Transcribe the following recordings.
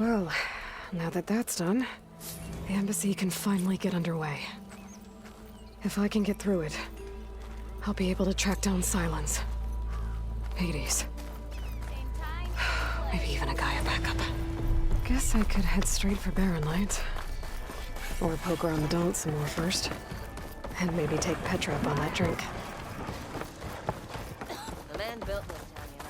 Well, now that that's done, the embassy can finally get underway. If I can get through it, I'll be able to track down Silence, Hades, maybe even a Gaia backup. Guess I could head straight for Barren Light. Or poke around the donut some more first. And maybe take Petra up on that drink. The man built this town, you know.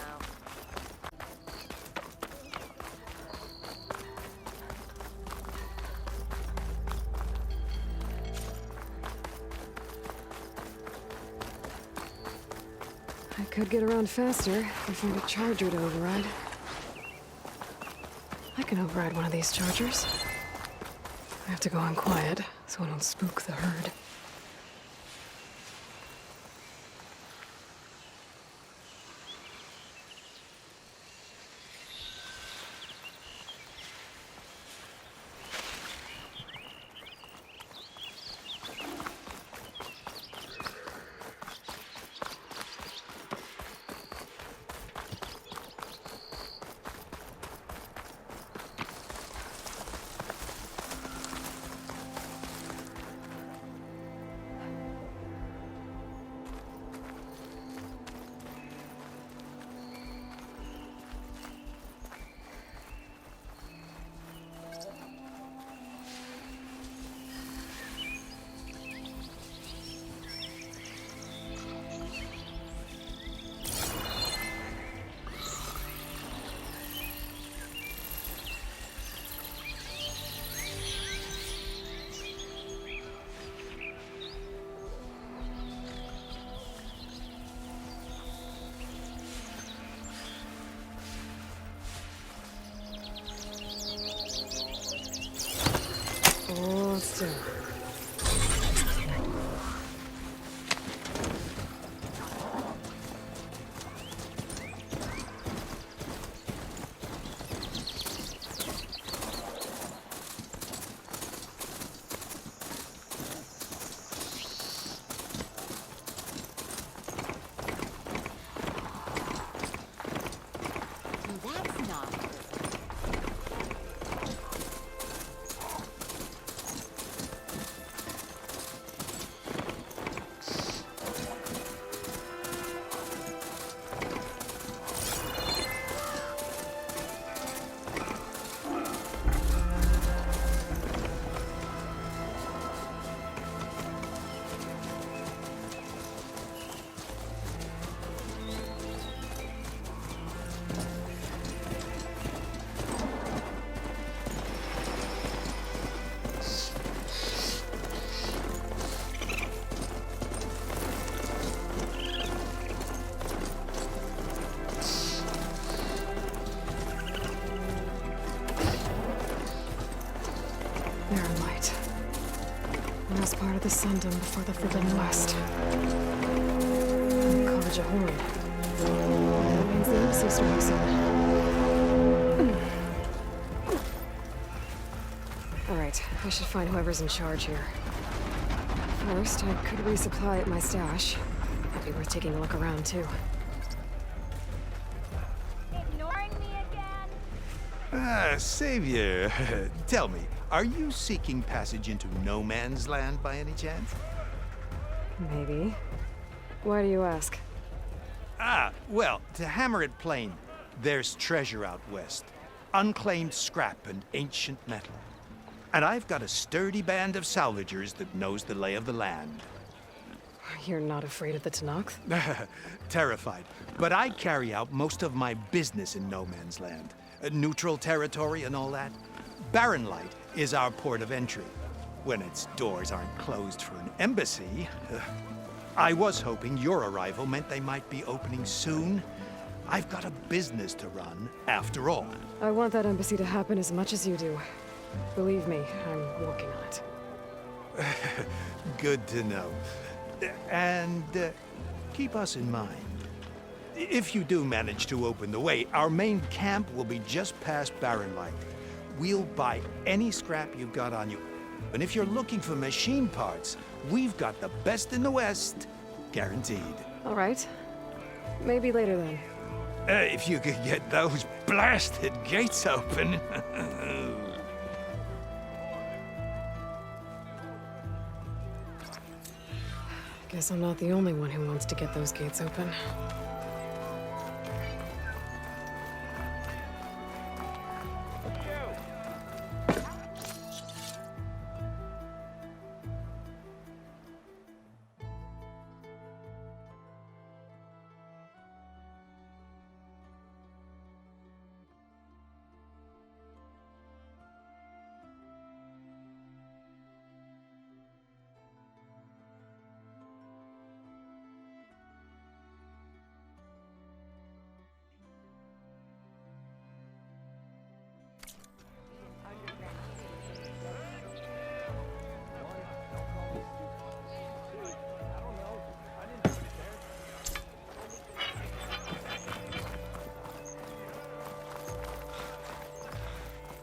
I could get around faster if I find a charger to override. I can override one of these chargers. I have to go on quiet, so I don't spook the herd. Oh, still. That's not. Barren Light. Last part of the Sundom before the Forbidden West. And College of Horn. That means the embassy's doing soon. Alright, I should find whoever's in charge here. First, I could resupply at my stash. Might be worth taking a look around, too. Ignoring me again? Savior, tell me, are you seeking passage into no man's land by any chance? Maybe. Why do you ask? Well, to hammer it plain, there's treasure out west. Unclaimed scrap and ancient metal. And I've got a sturdy band of salvagers that knows the lay of the land. You're not afraid of the Tenakth? Terrified. But I carry out most of my business in no man's land. Neutral territory and all that. Barren Light is our port of entry. When its doors aren't closed for an embassy. I was hoping your arrival meant they might be opening soon. I've got a business to run, after all. I want that embassy to happen as much as you do. Believe me, I'm working on it. Good to know. And keep us in mind. If you do manage to open the way, our main camp will be just past Barren Light. We'll buy any scrap you've got on you. And if you're looking for machine parts, we've got the best in the West, guaranteed. All right. Maybe later then. If you could get those blasted gates open. Guess I'm not the only one who wants to get those gates open.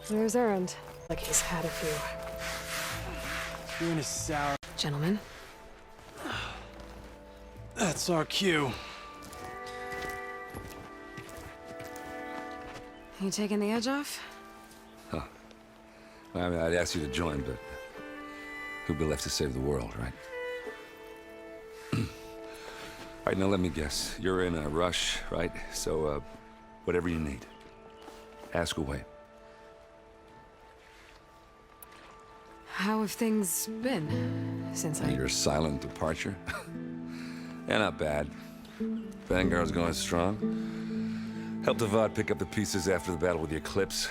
There's Errand. Like he's had a few. You're in a sour... Gentlemen, That's our cue. you taking the edge off? Well, I mean, I'd ask you to join, but who'd be left to save the world, right? All right, now let me guess. You're in a rush, right? So, whatever you need, ask away. How have things been since I... Your silent departure? Yeah, not bad. Vanguard's going strong. Helped Avad pick up the pieces after the battle with the Eclipse.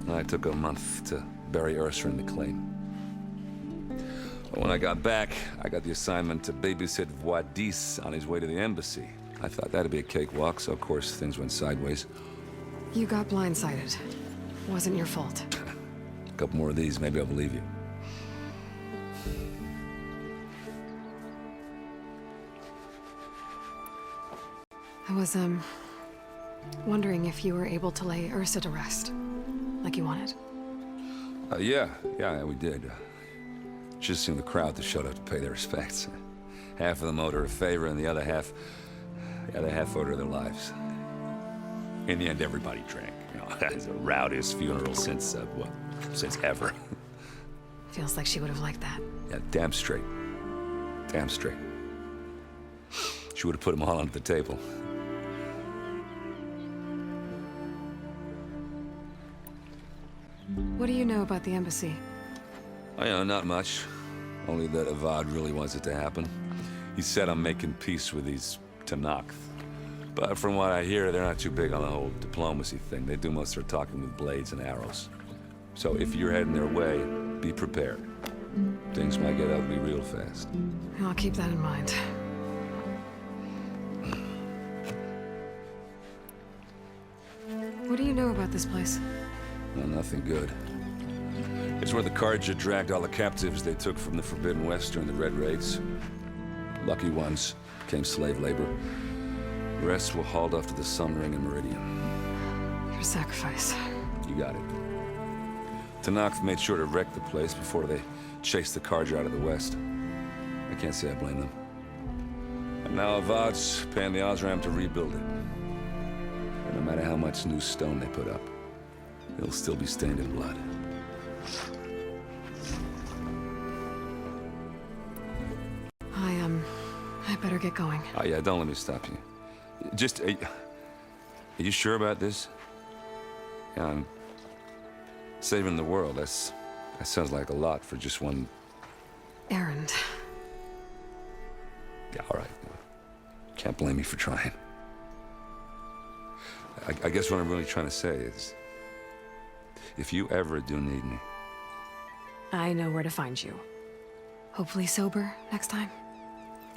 I took a month to bury Ursa and McLean. But when I got back, I got the assignment to babysit Wadis on his way to the embassy. I thought that'd be a cakewalk, so of course things went sideways. You got blindsided. Wasn't your fault. A couple more of these, maybe I'll believe you. I was, wondering if you were able to lay Ursa to rest, like you wanted. Yeah, we did. Just seemed the crowd that showed up to pay their respects. Half of them owed her a favor, and the other half owed her their lives. In the end, everybody drank. You know, it's the rowdiest funeral since, since ever. Feels like she would have liked that. Yeah, damn straight. Damn straight. She would have put them all onto the table. What do you know about the embassy? Oh, you know, not much. Only that Avad really wants it to happen. He said I'm making peace with these Tanakh. But from what I hear, they're not too big on the whole diplomacy thing. They do most of their talking with blades and arrows. So if you're heading their way, be prepared. Things might get ugly real fast. I'll keep that in mind. What do you know about this place? Well, nothing good. It's where the Carja dragged all the captives they took from the Forbidden West during the Red Raids. Lucky ones became slave labor. The rest were hauled off to the Sun Ring and Meridian. Your sacrifice. You got it. Tanakh made sure to wreck the place before they chased the Carja out of the West. I can't say I blame them. And now Avad's paying the Osram to rebuild it. And no matter how much new stone they put up, it'll still be stained in blood. I better get going. Oh yeah, don't let me stop you. Just, are you sure about this? Yeah, I'm saving the world. That sounds like a lot for just one... Errand. Yeah, all right. Can't blame me for trying. I guess what I'm really trying to say is, if you ever do need me... I know where to find you. Hopefully sober next time.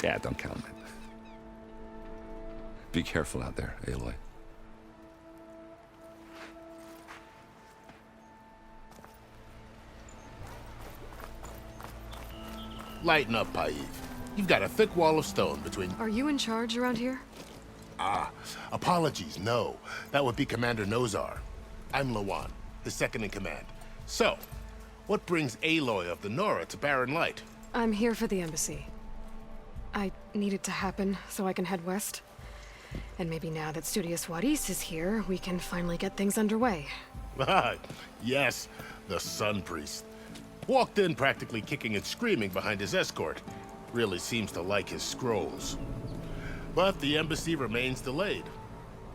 Yeah, don't count on it. Be careful out there, Aloy. Lighten up, Paiv. You've got a thick wall of stone between... Are you in charge around here? Apologies, no. That would be Commander Nozar. I'm Lawan, his second-in-command. So, what brings Aloy of the Nora to Barren Light? I'm here for the embassy. I need it to happen so I can head west. And maybe now that Studious Wadis is here, we can finally get things underway. Yes, the Sun Priest. Walked in practically kicking and screaming behind his escort. Really seems to like his scrolls. But the embassy remains delayed.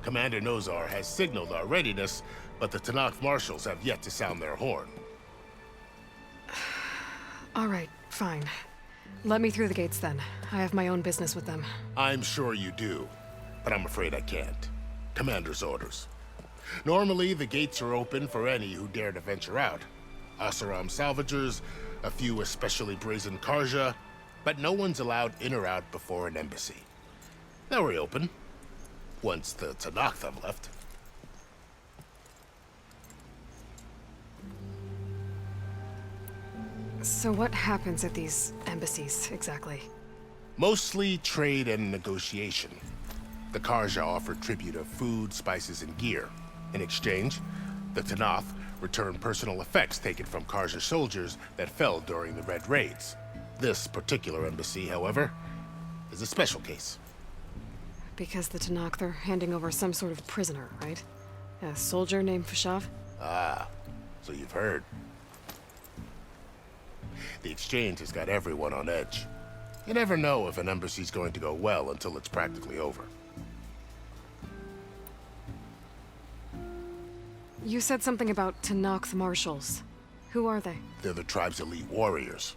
Commander Nozar has signaled our readiness, but the Tanakh marshals have yet to sound their horn. All right, fine. Let me through the gates then. I have my own business with them. I'm sure you do, but I'm afraid I can't. Commander's orders. Normally, the gates are open for any who dare to venture out. Asaram salvagers, a few especially brazen Karja, but no one's allowed in or out before an embassy. They'll reopen, once the Tanakh have left. So what happens at these embassies, exactly? Mostly trade and negotiation. The Karja offer tribute of food, spices, and gear. In exchange, the Tanakh return personal effects taken from Karja soldiers that fell during the Red Raids. This particular embassy, however, is a special case. Because the Tanakh, they're handing over some sort of prisoner, right? A soldier named Fashav? Ah, so you've heard. The exchange has got everyone on edge. You never know if an embassy's going to go well until it's practically over. You said something about Tanakh marshals. Who are they? They're the tribe's elite warriors.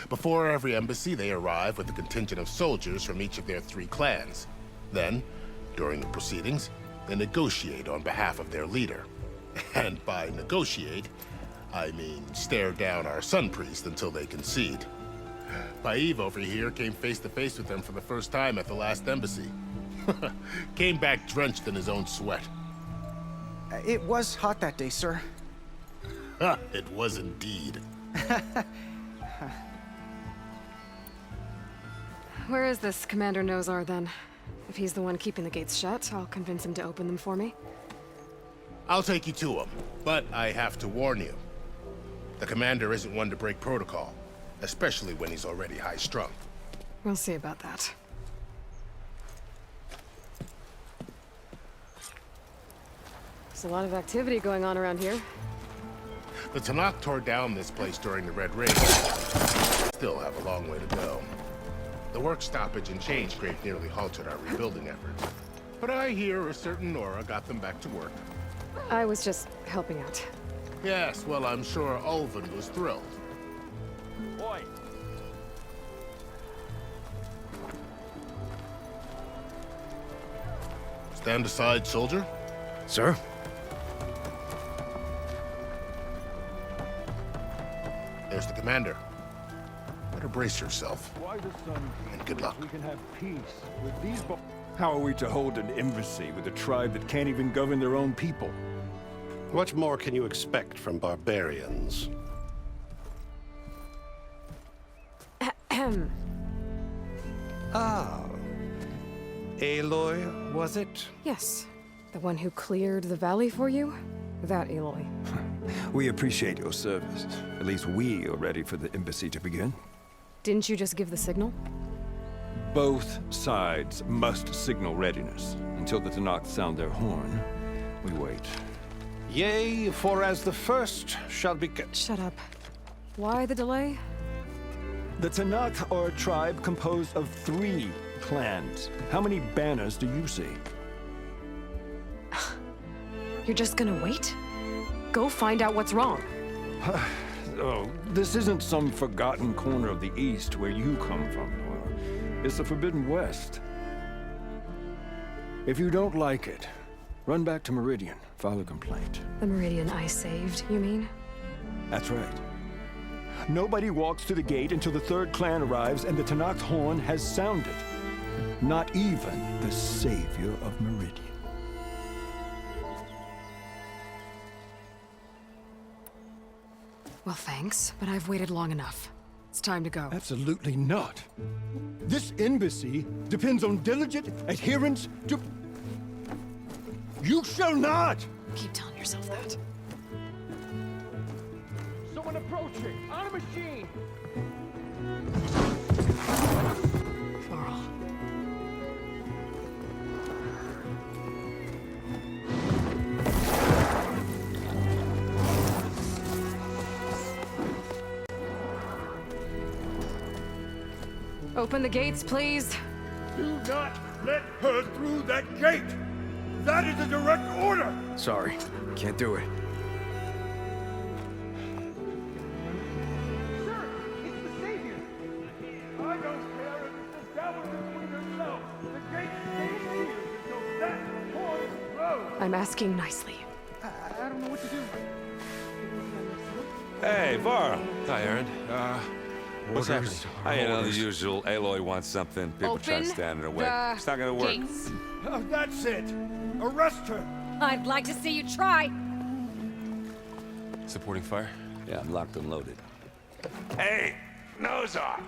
Before every embassy, they arrive with a contingent of soldiers from each of their 3 clans. Then, during the proceedings, they negotiate on behalf of their leader. And by negotiate, I mean stare down our sun priest until they concede. Paiv over here came face to face with them for the first time at the last embassy. Came back drenched in his own sweat. It was hot that day, sir. It was indeed. Where is this Commander Nozar, then? If he's the one keeping the gates shut, I'll convince him to open them for me. I'll take you to him, but I have to warn you. The commander isn't one to break protocol, especially when he's already high-strung. We'll see about that. There's a lot of activity going on around here. The Tanakh tore down this place during the Red Raid. Still have a long way to go. The work stoppage and change grave nearly halted our rebuilding efforts. But I hear a certain Nora got them back to work. I was just helping out. Yes, well, I'm sure Ulvin was thrilled. Boy. Stand aside, soldier. Sir? There's the commander. Better brace yourself. Why the sun And good luck. We can have peace with these. How are we to hold an embassy with a tribe that can't even govern their own people? What more can you expect from barbarians? Ah. Aloy, was it? Yes. The one who cleared the valley for you? That Aloy. We appreciate your service. At least we are ready for the embassy to begin. Didn't you just give the signal? Both sides must signal readiness. Until the Tanakh sound their horn, we wait. Yea, for as the first shall be... Shut up. Why the delay? The Tanakh are a tribe composed of 3 clans. How many banners do you see? You're just gonna wait? Go find out what's wrong. Oh, this isn't some forgotten corner of the East where you come from, Nora. It's the Forbidden West. If you don't like it, run back to Meridian, file a complaint. The Meridian I saved, you mean? That's right. Nobody walks to the gate until the 3rd clan arrives and the Tanakh horn has sounded. Not even the savior of Meridian. Well, thanks, but I've waited long enough. It's time to go. Absolutely not. This embassy depends on diligent adherence to... You shall not! Keep telling yourself that. Someone approaching! On a machine! Varl. Open the gates, please. Do not let her through that gate! That is a direct order! Sorry, can't do it. Sir, it's the Savior! I don't care if it's the devil between herself. The gate stays here until that point grows. I'm asking nicely. I don't know what to do. Hey, Var. Hi, Aaron. What's happening? You know, the usual. Aloy wants something. People try to stand in her way. It's not gonna work. Gates. Oh, that's it! Arrest her! I'd like to see you try. Supporting fire? Yeah, I'm locked and loaded. Hey, Nozar!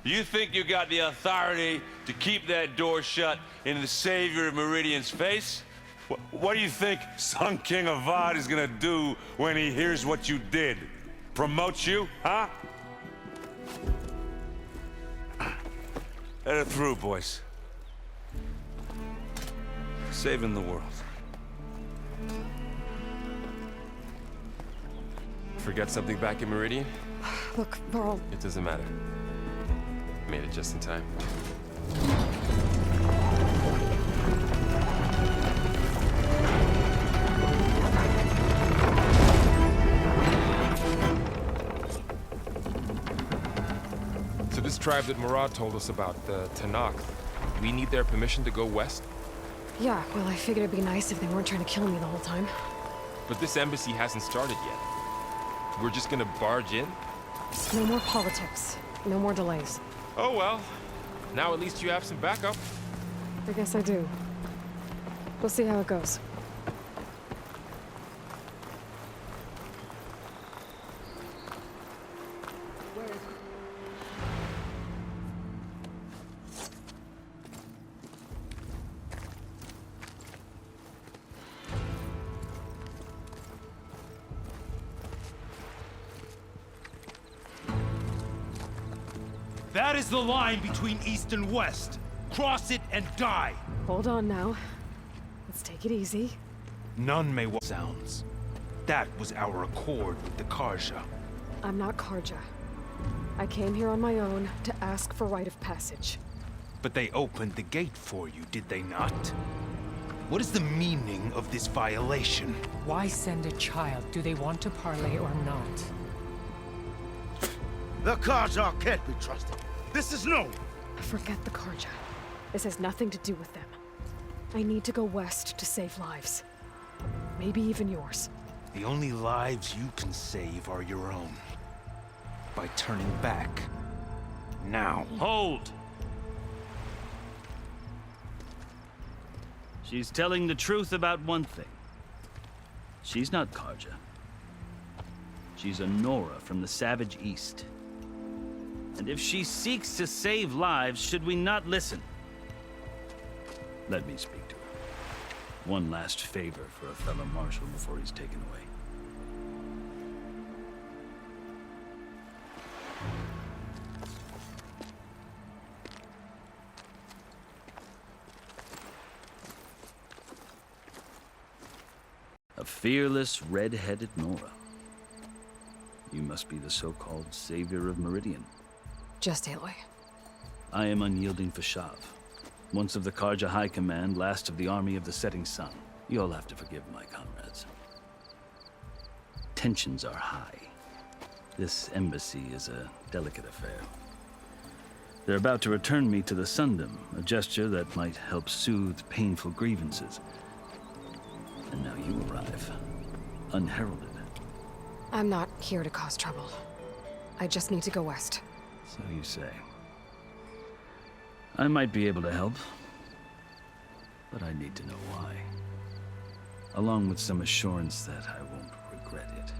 You think you got the authority to keep that door shut in the Savior of Meridian's face? What do you think Sun King Avad is gonna do when he hears what you did? Promote you, huh? Let her through, boys. Saving the world. Forget something back in Meridian? Look, Varl, It doesn't matter. Made it just in time. So this tribe that Murad told us about, the Tanakh, we need their permission to go west? yeah, well, I figured it'd be nice if they weren't trying to kill me the whole time. But this embassy hasn't started yet. We're just gonna barge in? No more politics. No more delays. Oh well. Now at least you have some backup. I guess I do. We'll see how it goes. That is the line between East and West. Cross it and die. Hold on now. Let's take it easy. None may sounds. That was our accord with the Karja. I'm not Karja. I came here on my own to ask for rite of passage. But they opened the gate for you, did they not? What is the meaning of this violation? Why send a child? Do they want to parley or not? The Karja can't be trusted. This is known. Forget the Karja. This has nothing to do with them. I need to go west to save lives. Maybe even yours. The only lives you can save are your own. By turning back. Now. Hold! She's telling the truth about one thing. She's not Karja. She's a Nora from the Savage East. And if she seeks to save lives, should we not listen? Let me speak to her. One last favor for a fellow marshal before he's taken away. A fearless, red-headed Nora. You must be the so-called Savior of Meridian. Just Aloy. I am unyielding Fashav. Once of the Karja High Command, last of the Army of the Setting Sun. You'll have to forgive my comrades. Tensions are high. This embassy is a delicate affair. They're about to return me to the Sundom, a gesture that might help soothe painful grievances. And now you arrive, unheralded. I'm not here to cause trouble. I just need to go west. So you say. I might be able to help, but I need to know why. Along with some assurance that I won't regret it.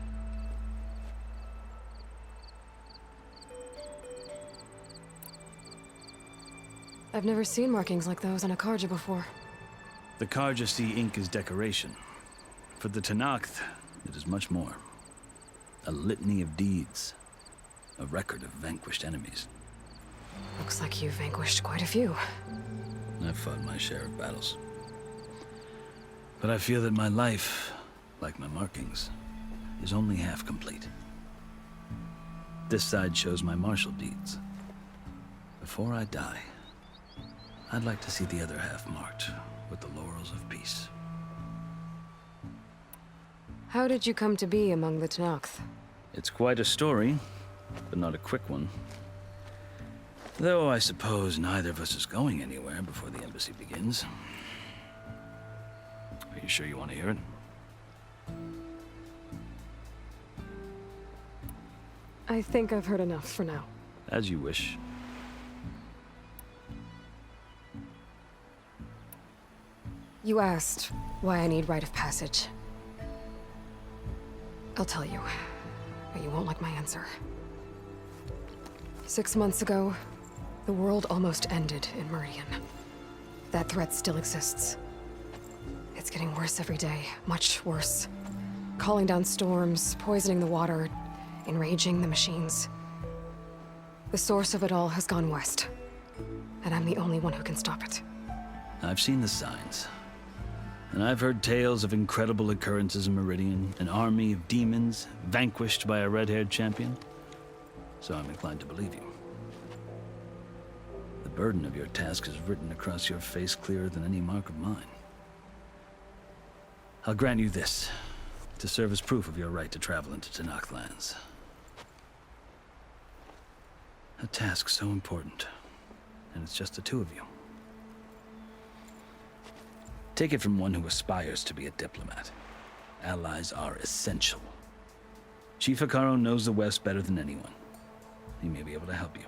I've never seen markings like those on a Karja before. The Karja see ink as decoration. For the Tanakh, it is much more. A litany of deeds. A record of vanquished enemies. Looks like you've vanquished quite a few. I've fought my share of battles. But I feel that my life, like my markings, is only half complete. This side shows my martial deeds. Before I die, I'd like to see the other half marked with the laurels of peace. How did you come to be among the Tenakth? It's quite a story, but not a quick one. Though I suppose neither of us is going anywhere before the embassy begins. Are you sure you want to hear it? I think I've heard enough for now. As you wish. You asked why I need rite of passage. I'll tell you, but you won't like my answer. 6 months ago, the world almost ended in Meridian. That threat still exists. It's getting worse every day, much worse. Calling down storms, poisoning the water, enraging the machines. The source of it all has gone west, and I'm the only one who can stop it. I've seen the signs. And I've heard tales of incredible occurrences in Meridian, an army of demons vanquished by a red-haired champion. So I'm inclined to believe you. The burden of your task is written across your face clearer than any mark of mine. I'll grant you this, to serve as proof of your right to travel into Tenakth lands. A task so important, and it's just the two of you. Take it from one who aspires to be a diplomat. Allies are essential. Chief Hekarro knows the West better than anyone. He may be able to help you.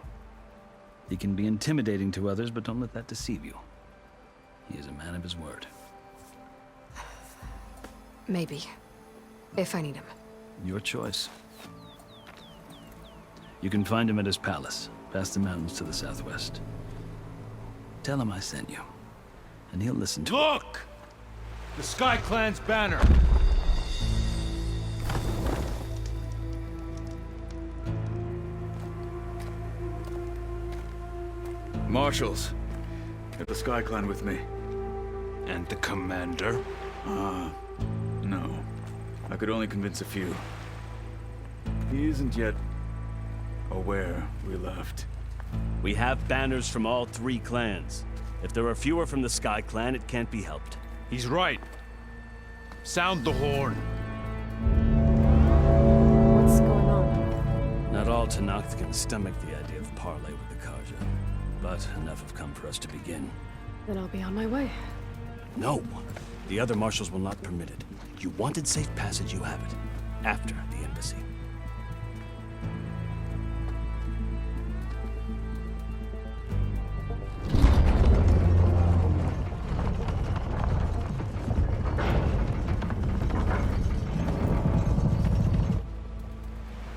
He can be intimidating to others, but don't let that deceive you. He is a man of his word. Maybe. If I need him. Your choice. You can find him at his palace, past the mountains to the southwest. Tell him I sent you, and he'll listen to Look! The Sky Clan's banner! Marshals, get the Sky Clan with me. And the commander? No. I could only convince a few. He isn't yet aware we left. We have banners from all 3 clans. If there are fewer from the Sky Clan, it can't be helped. He's right. Sound the horn. What's going on? Not all Tenakth can stomach the idea of parley with the Carja, but enough have come for us to begin. Then I'll be on my way. No. The other marshals will not permit it. You wanted safe passage, you have it. After the embassy.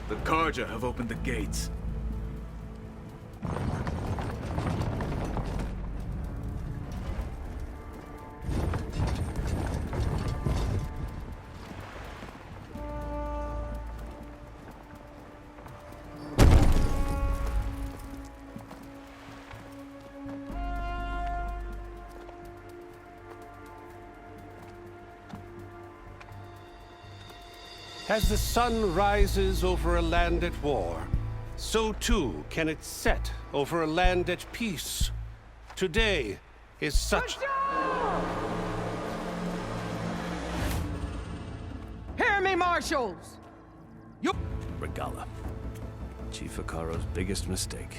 The Carja have opened the gates. As the sun rises over a land at war, so too can it set over a land at peace. Today is such... Hear me, marshals! Regala. Chief Hekarro's biggest mistake.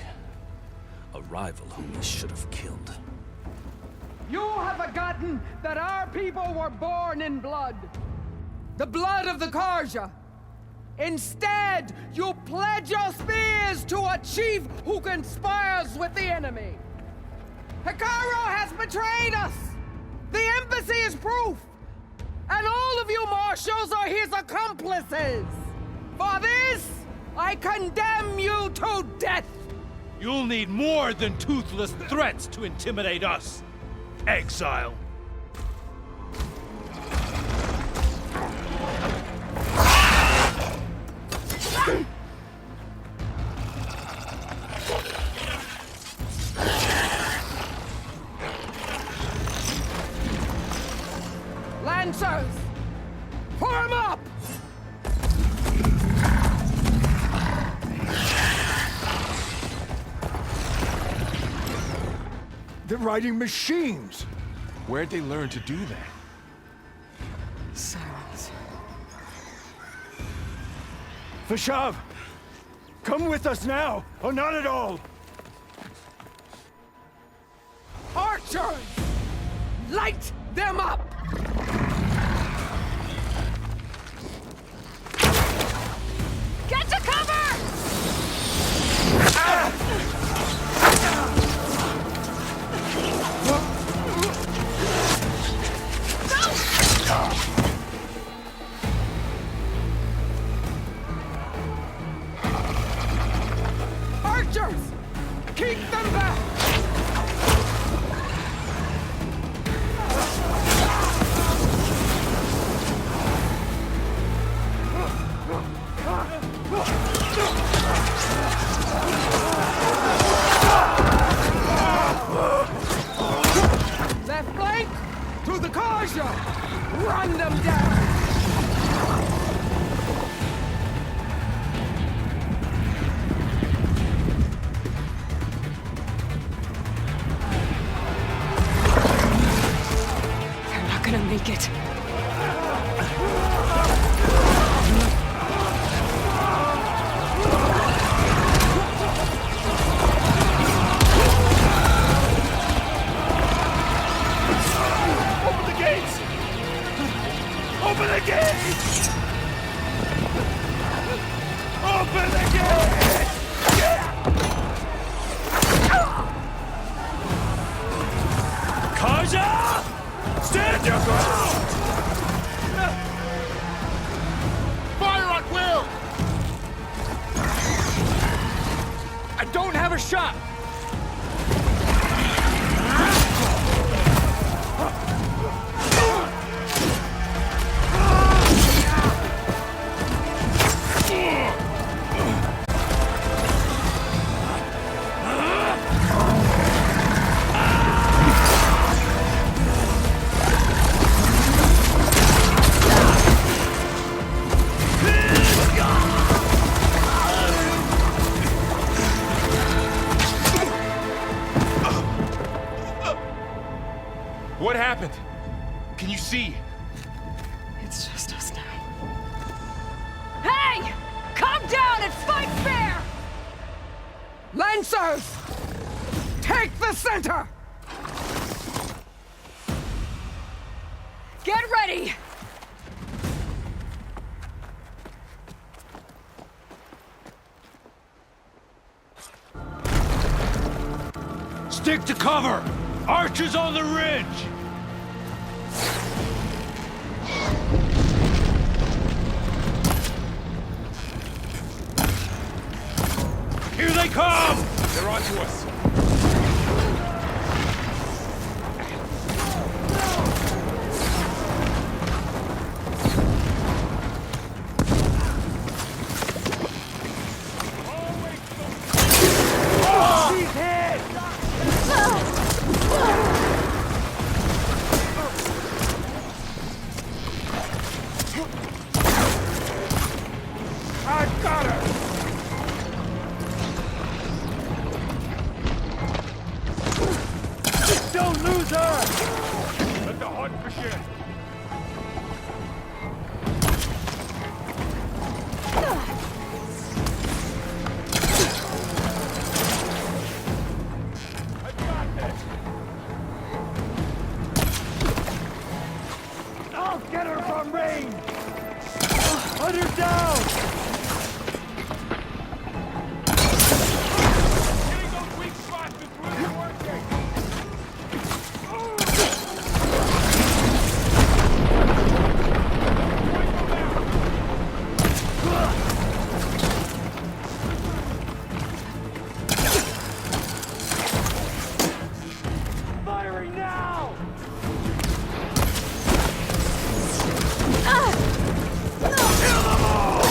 A rival whom he should have killed. You have forgotten that our people were born in blood. The blood of the Carja. Instead, you pledge your spears to a chief who conspires with the enemy. Hekarro has betrayed us. The embassy is proof. And all of you marshals are his accomplices. For this, I condemn you to death. You'll need more than toothless threats to intimidate us. Exile. Lancers, form up! They're riding machines. Where'd they learn to do that? Silence. Vashav, come with us now, or not at all. Archers! Light them up! Get to cover! Archers! Keep them back! Left flank! To the Karja! Run them down! They're not gonna make it. Open the gates! Open the gates! Open the gates! Kaja! Stand your ground! Fire at will! I don't have a shot! What happened? Can you see? It's just us now. Hey! Calm down and fight fair! Lancers! Take the center! Get ready! Stick to cover! Archers on the ridge! Here they come! They're onto us. I've got her! Don't lose her! Let the hunt begin! I've got this! I'll get her from range! Hunt her down! Getting those weak spots is really working! Firing now! Kill them all!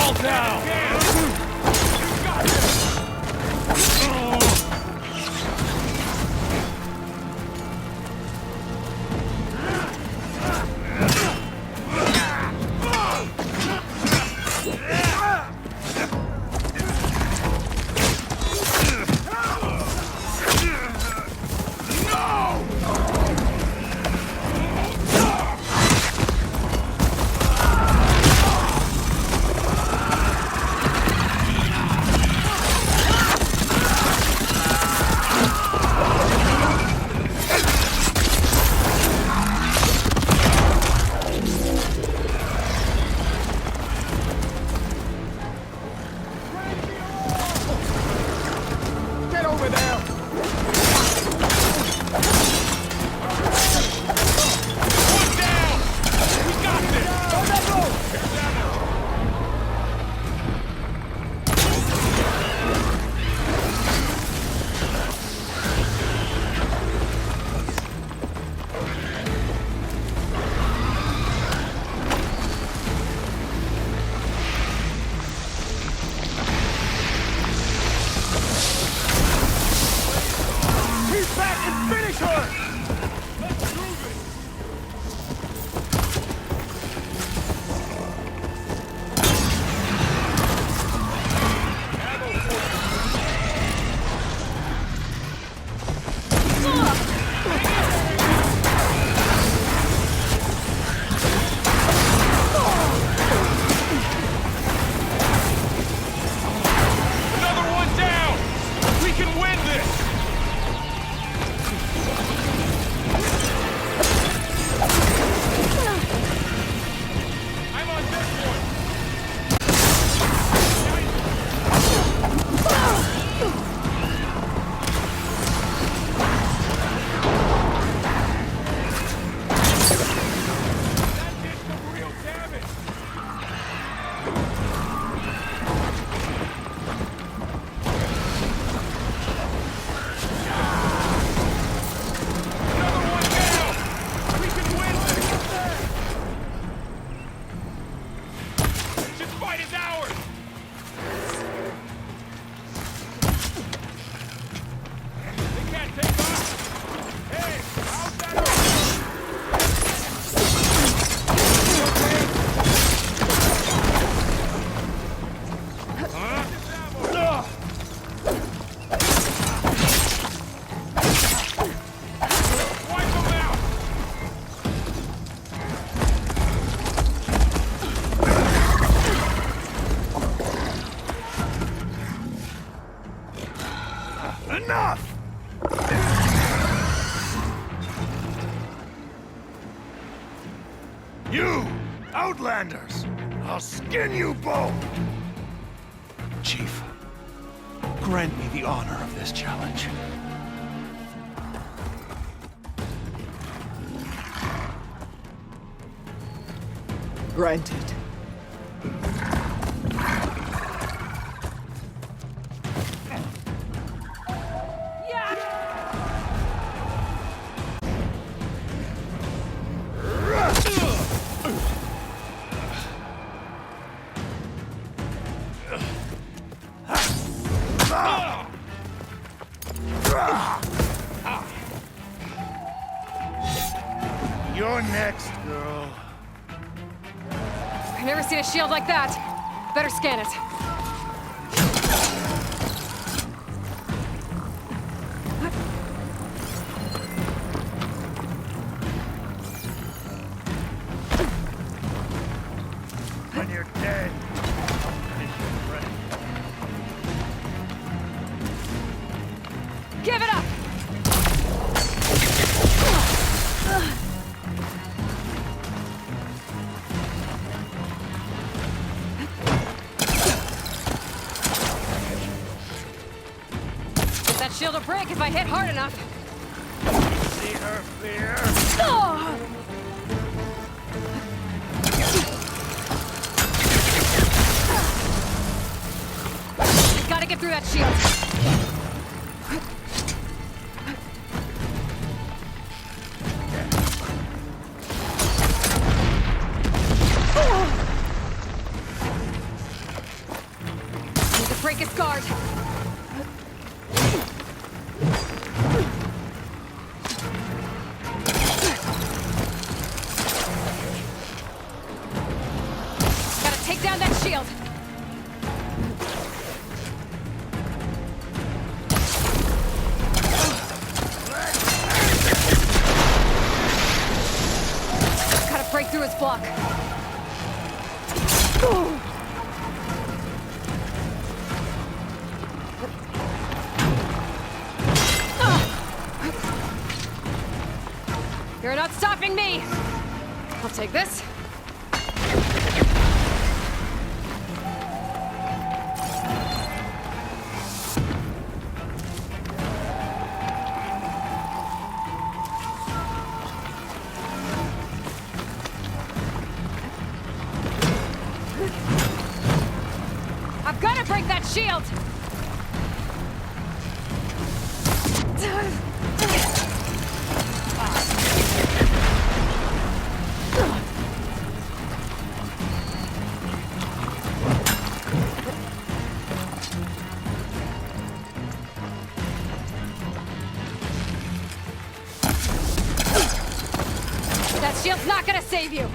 Fall down! You, Outlanders! I'll skin you both! Chief, grant me the honor of this challenge. Granted. You're next, girl. I've never seen a shield like that. Better scan it. When you're dead, mission ready. Give it up! That shield will break if I hit hard enough. See her fear? Oh! I gotta get through that shield. his guard. Gotta take down that shield. Gotta break through his block. You're not stopping me! I'll take this. I've got to break that shield! That shield's not gonna save you!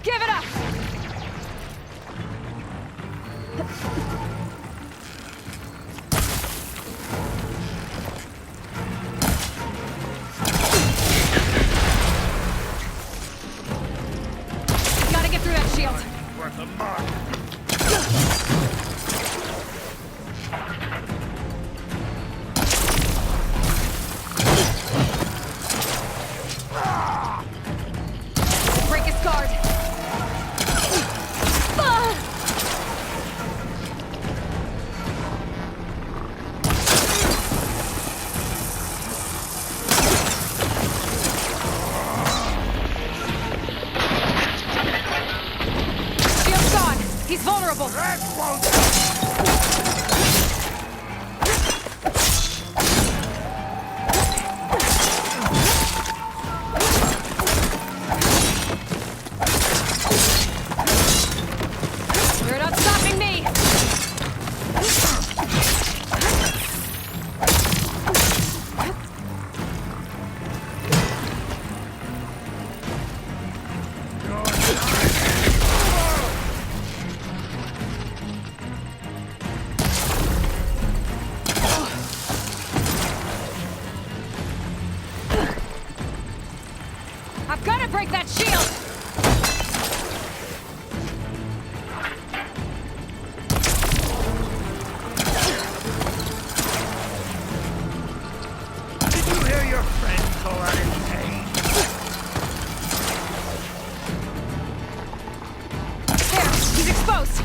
Give it up! Gotta get through that shield. Worth a mark. Break his guard. Shield's gone. He's vulnerable. That won't... You're not stopping me! I've got to break that shield! Did you hear your friend call out in pain? There! He's exposed!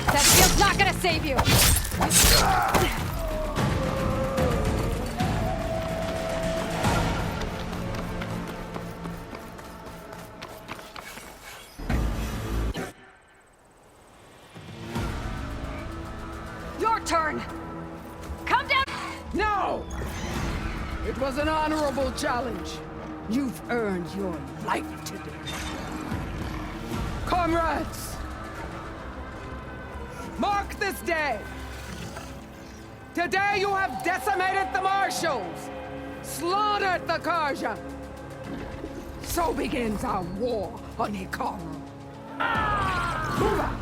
That shield's not gonna save you! Your turn! Come down! No! It was an honorable challenge. You've earned your life today. Comrades! Mark this day! Today you have decimated the Marshals, slaughtered the Karja. So begins our war on Hikaru. Move out!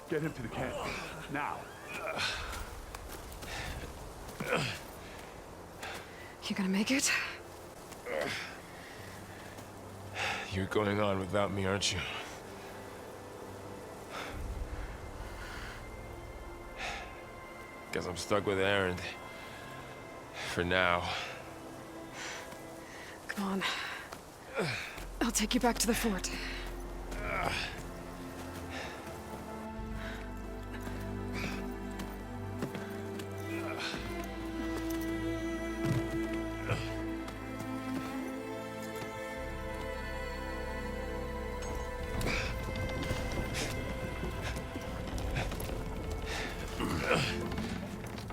Get him to the camp. Now. You gonna make it? You're going on without me, aren't you? Guess I'm stuck with Aaron. For now. Come on. I'll take you back to the fort.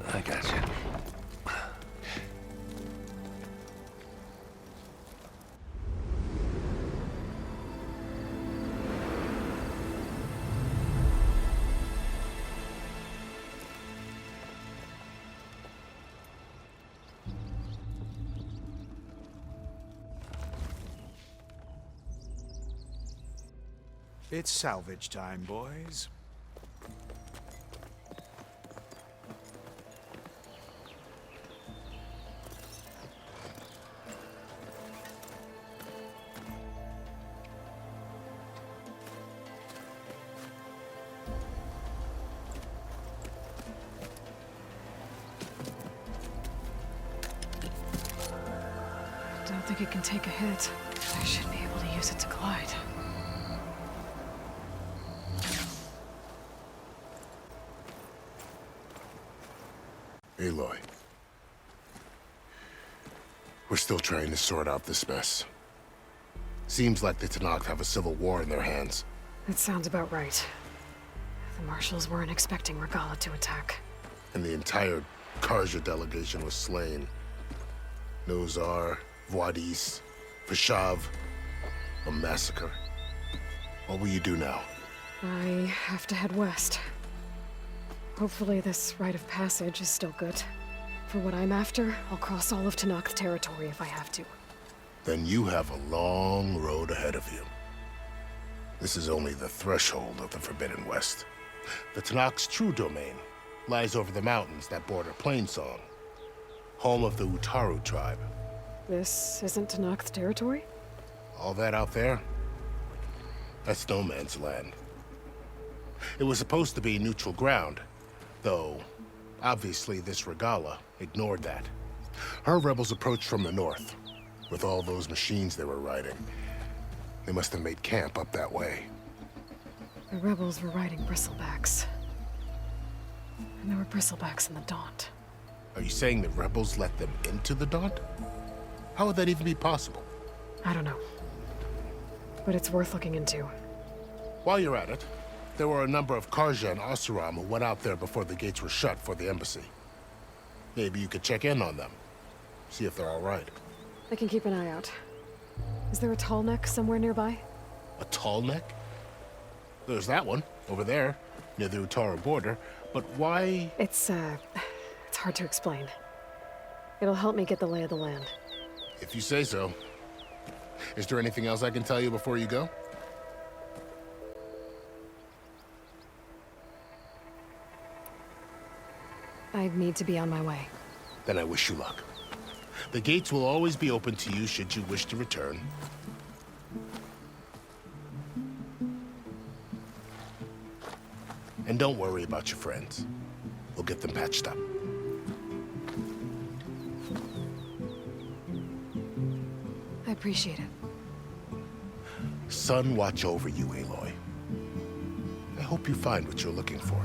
I got you. It's salvage time, boys. Don't think it can take a hit. I should be able to use it to glide. Aloy. We're still trying to sort out this mess. Seems like the Tenakth have a civil war in their hands. That sounds about right. The marshals weren't expecting Regalla to attack. And the entire Karja delegation was slain. Nozar, Voidis, Vashav. A massacre. What will you do now? I have to head west. Hopefully this rite of passage is still good. For what I'm after, I'll cross all of Tenakth territory if I have to. Then you have a long road ahead of you. This is only the threshold of the Forbidden West. The Tenakth's true domain lies over the mountains that border Plainsong, home of the Utaru tribe. This isn't Tenakth territory? All that out there? That's no man's land. It was supposed to be neutral ground, though obviously this Regalla ignored that. Her rebels approached from the north, with all those machines they were riding. They must have made camp up that way. The rebels were riding bristlebacks. And there were bristlebacks in the Daunt. Are you saying the rebels let them into the Daunt? How would that even be possible? I don't know. But it's worth looking into. While you're at it, there were a number of Karja and Oseram who went out there before the gates were shut for the embassy. Maybe you could check in on them. See if they're all right. I can keep an eye out. Is there a tall neck somewhere nearby? A tall neck? There's that one, over there, near the Utaru border. But why? It's hard to explain. It'll help me get the lay of the land. If you say so. Is there anything else I can tell you before you go? I need to be on my way. Then I wish you luck. The gates will always be open to you should you wish to return. And don't worry about your friends. We'll get them patched up. I appreciate it. Sun watch over you, Aloy. I hope you find what you're looking for.